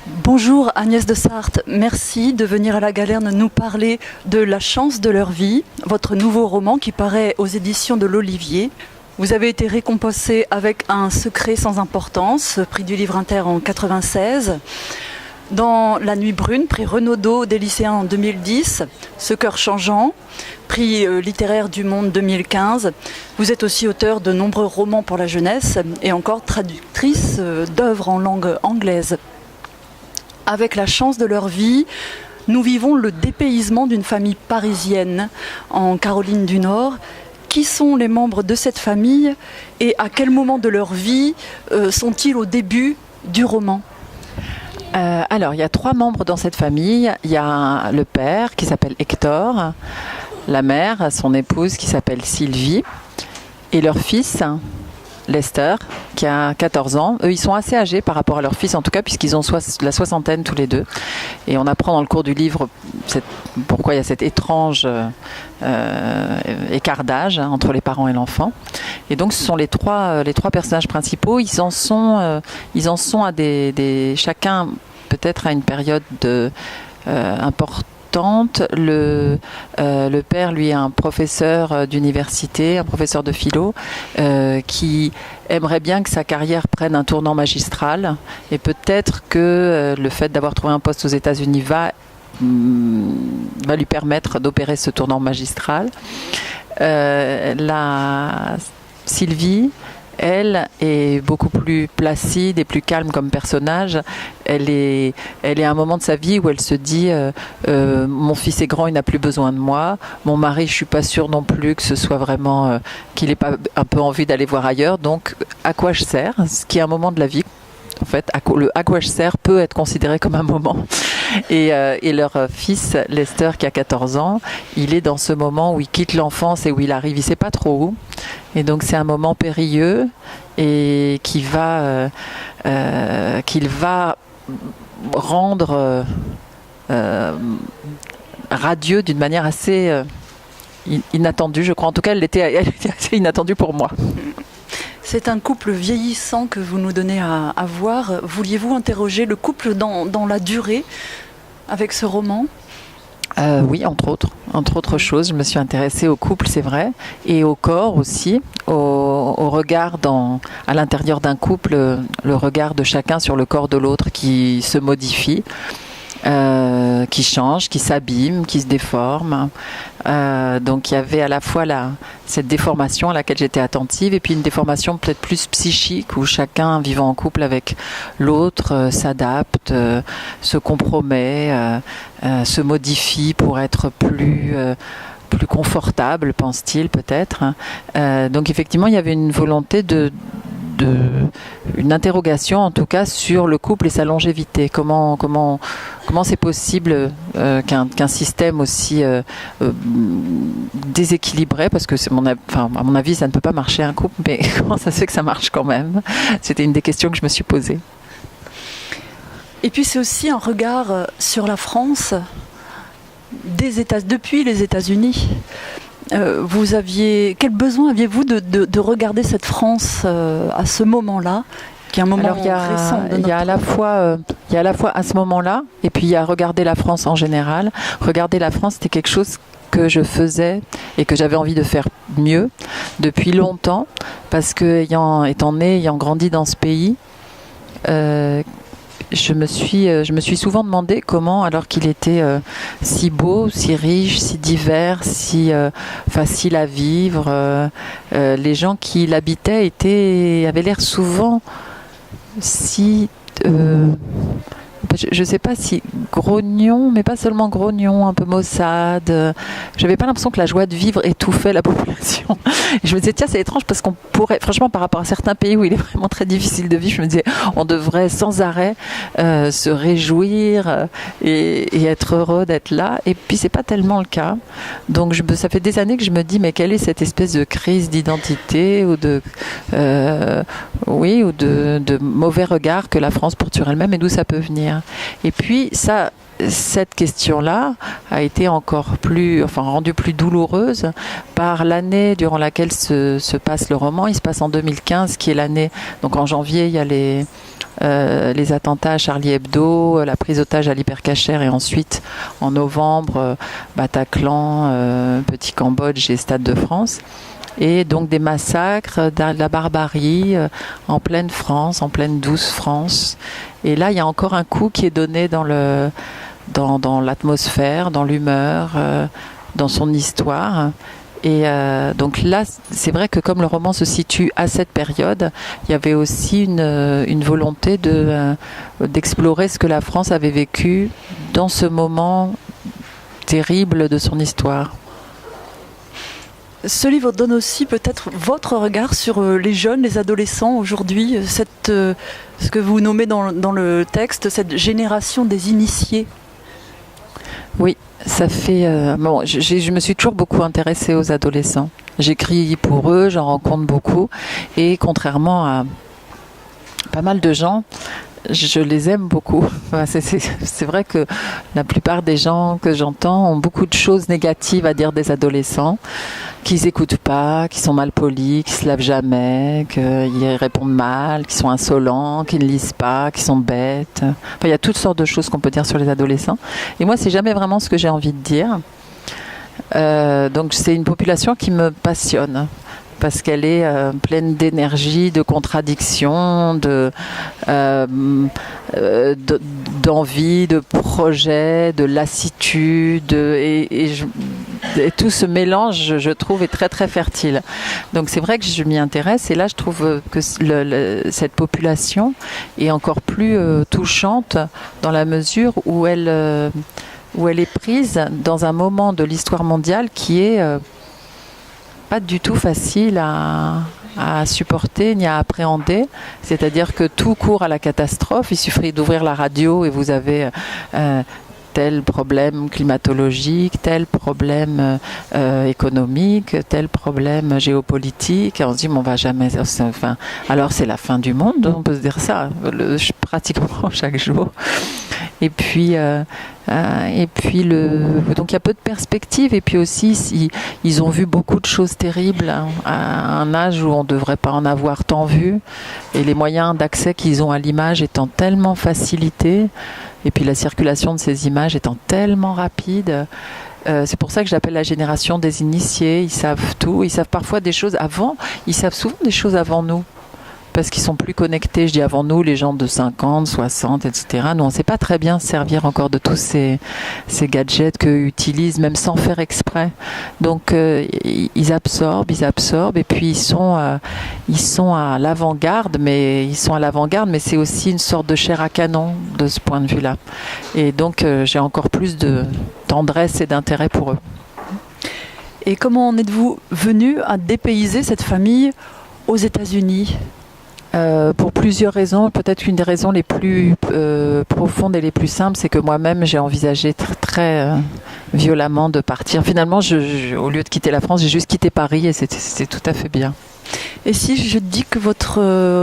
Bonjour Agnès de Sarthe, merci de venir à la Galerne nous parler de La chance de leur vie, votre nouveau roman qui paraît aux éditions de l'Olivier. Vous avez été récompensé avec Un secret sans importance, prix du Livre Inter en 1996. Dans La nuit brune, prix Renaudot des lycéens en 2010, Ce cœur changeant, prix littéraire du Monde 2015. Vous êtes aussi auteur de nombreux romans pour la jeunesse et encore traductrice d'œuvres en langue anglaise. Avec La chance de leur vie, nous vivons le dépaysement d'une famille parisienne en Caroline du Nord. Qui sont les membres de cette famille et à quel moment de leur vie sont-ils au début du roman ? Alors, il y a 3 membres dans cette famille. Il y a le père qui s'appelle Hector, la mère, son épouse qui s'appelle Sylvie, et leur fils, Lester, qui a 14 ans. Eux, ils sont assez âgés par rapport à leur fils, en tout cas, puisqu'ils ont la soixantaine tous les deux. Et on apprend dans le cours du livre pourquoi il y a cet étrange écart d'âge entre les parents et l'enfant. Et donc, ce sont les trois personnages principaux. Ils en sont à chacun peut-être à une période importante. Le père, lui, est un professeur d'université, un professeur de philo, qui aimerait bien que sa carrière prenne un tournant magistral. Et peut-être que le fait d'avoir trouvé un poste aux États-Unis va lui permettre d'opérer ce tournant magistral. Sylvie, elle est beaucoup plus placide et plus calme comme personnage. Elle est à un moment de sa vie où elle se dit mon fils est grand, il n'a plus besoin de moi. Mon mari, je suis pas sûre non plus que ce soit vraiment qu'il ait pas un peu envie d'aller voir ailleurs. Donc, à quoi je sers ? Ce qui est un moment de la vie. En fait, à quoi je sers peut être considéré comme un moment. Et leur fils, Lester, qui a 14 ans, il est dans ce moment où il quitte l'enfance et où il arrive, il ne sait pas trop où. Et donc, c'est un moment périlleux et qu'il va rendre radieux d'une manière assez inattendue, je crois. En tout cas, elle était assez inattendue pour moi. C'est un couple vieillissant que vous nous donnez à voir. Vouliez-vous interroger le couple dans la durée avec ce roman ? Oui, entre autres choses, je me suis intéressée au couple, c'est vrai, et au corps aussi, au regard à l'intérieur d'un couple, le regard de chacun sur le corps de l'autre qui se modifie. Qui change, qui s'abîme, qui se déforme. Donc il y avait à la fois cette déformation à laquelle j'étais attentive et puis une déformation peut-être plus psychique où chacun vivant en couple avec l'autre s'adapte, se compromet, se modifie pour être plus confortable, pense-t-il peut-être. Donc effectivement il y avait une volonté une interrogation en tout cas sur le couple et sa longévité. Comment c'est possible qu'un système aussi déséquilibré, parce que à mon avis ça ne peut pas marcher un couple, mais comment ça se fait que ça marche quand même ? C'était une des questions que je me suis posée. Et puis c'est aussi un regard sur la France depuis les États-Unis. Quel besoin aviez-vous de regarder cette France à ce moment-là, qui est un moment récent de notre... Il y a à la fois à ce moment-là, et puis il y a regarder la France en général. Regarder la France, c'était quelque chose que je faisais et que j'avais envie de faire mieux depuis longtemps, parce que ayant grandi dans ce pays, je me suis souvent demandé comment, alors qu'il était si beau, si riche, si divers, si facile à vivre, les gens qui l'habitaient avaient l'air souvent si... je ne sais pas si grognon, mais pas seulement grognon, un peu maussade. J'avais pas l'impression que la joie de vivre étouffait la population. Et je me disais, tiens, c'est étrange parce qu'on pourrait, franchement, par rapport à certains pays où il est vraiment très difficile de vivre, je me disais, on devrait sans arrêt se réjouir et être heureux d'être là. Et puis, c'est pas tellement le cas. Donc, ça fait des années que je me dis, mais quelle est cette espèce de crise d'identité ou de mauvais regard que la France porte sur elle-même et d'où ça peut venir. Et puis, cette question-là a été rendue plus douloureuse par l'année durant laquelle se passe le roman. Il se passe en 2015, qui est l'année, donc en janvier, il y a les attentats à Charlie Hebdo, la prise d'otage à l'Hypercacher et ensuite en novembre Bataclan, Petit Cambodge et Stade de France. Et donc des massacres, de la barbarie en pleine France, en pleine douce France. Et là, il y a encore un coup qui est donné dans l'atmosphère, dans l'humeur, dans son histoire. Et donc là, c'est vrai que comme le roman se situe à cette période, il y avait aussi une volonté d'explorer ce que la France avait vécu dans ce moment terrible de son histoire. Ce livre donne aussi peut-être votre regard sur les jeunes, les adolescents aujourd'hui, ce que vous nommez dans le texte, cette génération des initiés. Oui, ça fait... je me suis toujours beaucoup intéressée aux adolescents. J'écris pour eux, j'en rencontre beaucoup. Et contrairement à pas mal de gens, je les aime beaucoup. C'est vrai que la plupart des gens que j'entends ont beaucoup de choses négatives à dire des adolescents, qu'ils n'écoutent pas, qui sont mal polis, qui se lavent jamais, qu'ils répondent mal, qui sont insolents, qui ne lisent pas, qui sont bêtes. Enfin, il y a toutes sortes de choses qu'on peut dire sur les adolescents. Et moi, c'est jamais vraiment ce que j'ai envie de dire. Donc, c'est une population qui me passionne. Parce qu'elle est pleine d'énergie, de contradictions, d'envie, de projets, de lassitude. Et tout ce mélange, je trouve, est très très fertile. Donc c'est vrai que je m'y intéresse. Et là, je trouve que cette population est encore plus touchante dans la mesure où elle est prise dans un moment de l'histoire mondiale qui est... pas du tout facile à supporter ni à appréhender. C'est-à-dire que tout court à la catastrophe. Il suffit d'ouvrir la radio et vous avez tel problème climatologique, tel problème économique, tel problème géopolitique. Et on se dit, on va jamais... Enfin, alors c'est la fin du monde, on peut se dire ça, pratiquement chaque jour. Et puis donc il y a peu de perspectives. Et puis aussi, ils ont vu beaucoup de choses terribles à un âge où on ne devrait pas en avoir tant vu. Et les moyens d'accès qu'ils ont à l'image étant tellement facilités, et puis la circulation de ces images étant tellement rapide, c'est pour ça que j'appelle la génération des initiés. Ils savent tout, ils savent parfois des choses avant, ils savent souvent des choses avant nous. Parce qu'ils sont plus connectés, je dis avant nous, les gens de 50, 60, etc. Nous, on ne sait pas très bien se servir encore de tous ces gadgets qu'eux utilisent, même sans faire exprès. Donc, ils absorbent, et puis ils sont à l'avant-garde, mais c'est aussi une sorte de chair à canon de ce point de vue-là. Et donc, j'ai encore plus de tendresse et d'intérêt pour eux. Et comment en êtes-vous venu à dépayser cette famille aux États-Unis ? Pour plusieurs raisons. Peut-être qu'une des raisons les plus profondes et les plus simples, c'est que moi-même, j'ai envisagé très violemment de partir. Finalement, au lieu de quitter la France, j'ai juste quitté Paris et c'était tout à fait bien. Et si je dis que votre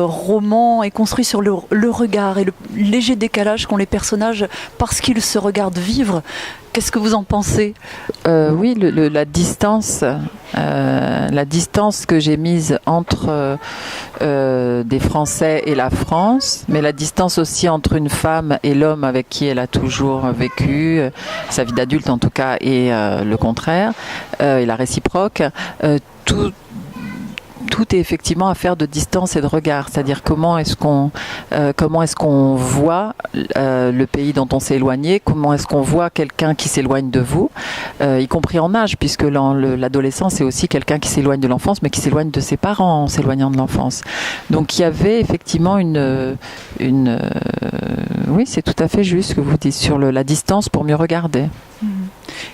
roman est construit sur le regard et le léger décalage qu'ont les personnages parce qu'ils se regardent vivre, qu'est-ce que vous en pensez ? Oui, la distance que j'ai mise entre des Français et la France, mais la distance aussi entre une femme et l'homme avec qui elle a toujours vécu, sa vie d'adulte en tout cas, et le contraire, et la réciproque, tout est effectivement affaire de distance et de regard. C'est-à-dire comment est-ce qu'on voit le pays dont on s'est éloigné, comment est-ce qu'on voit quelqu'un qui s'éloigne de vous, y compris en âge, puisque l'adolescence c'est aussi quelqu'un qui s'éloigne de l'enfance, mais qui s'éloigne de ses parents en s'éloignant de l'enfance. Donc il y avait effectivement oui, c'est tout à fait juste ce que vous dites sur la distance pour mieux regarder.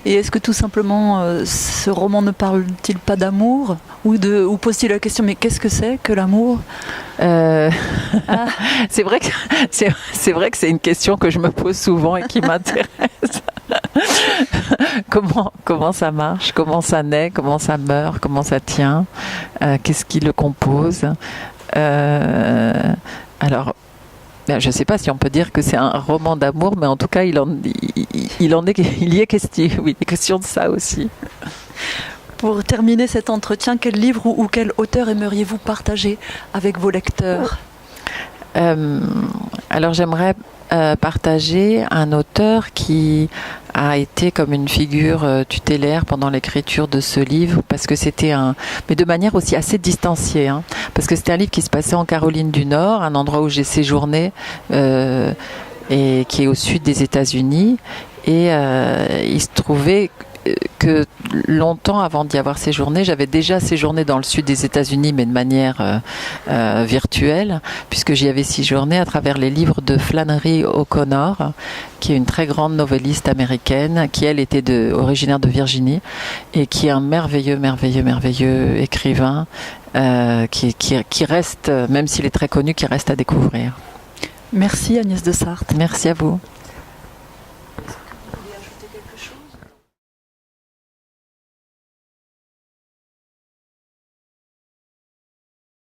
Et est-ce que tout simplement ce roman ne parle-t-il pas d'amour ou pose-t-il la question, mais qu'est-ce que c'est que l'amour ? C'est vrai que c'est une question que je me pose souvent et qui m'intéresse. Comment ça marche, comment ça naît, comment ça meurt, comment ça tient, qu'est-ce qui le compose. Alors, je ne sais pas si on peut dire que c'est un roman d'amour, mais en tout cas, il y est question de ça aussi. Pour terminer cet entretien, quel livre ou quel auteur aimeriez-vous partager avec vos lecteurs ? Alors j'aimerais partager un auteur qui a été comme une figure tutélaire pendant l'écriture de ce livre, parce que c'était mais de manière aussi assez distanciée, hein, parce que c'était un livre qui se passait en Caroline du Nord, un endroit où j'ai séjourné et qui est au sud des États-Unis. Et il se trouvait que longtemps avant d'y avoir séjourné, j'avais déjà séjourné dans le sud des États-Unis, mais de manière virtuelle, puisque j'y avais séjourné à travers les livres de Flannery O'Connor, qui est une très grande novelliste américaine, qui elle était originaire de Virginie, et qui est un merveilleux écrivain, qui reste, même s'il est très connu, qui reste à découvrir. Merci Agnès de Sarthe. Merci à vous.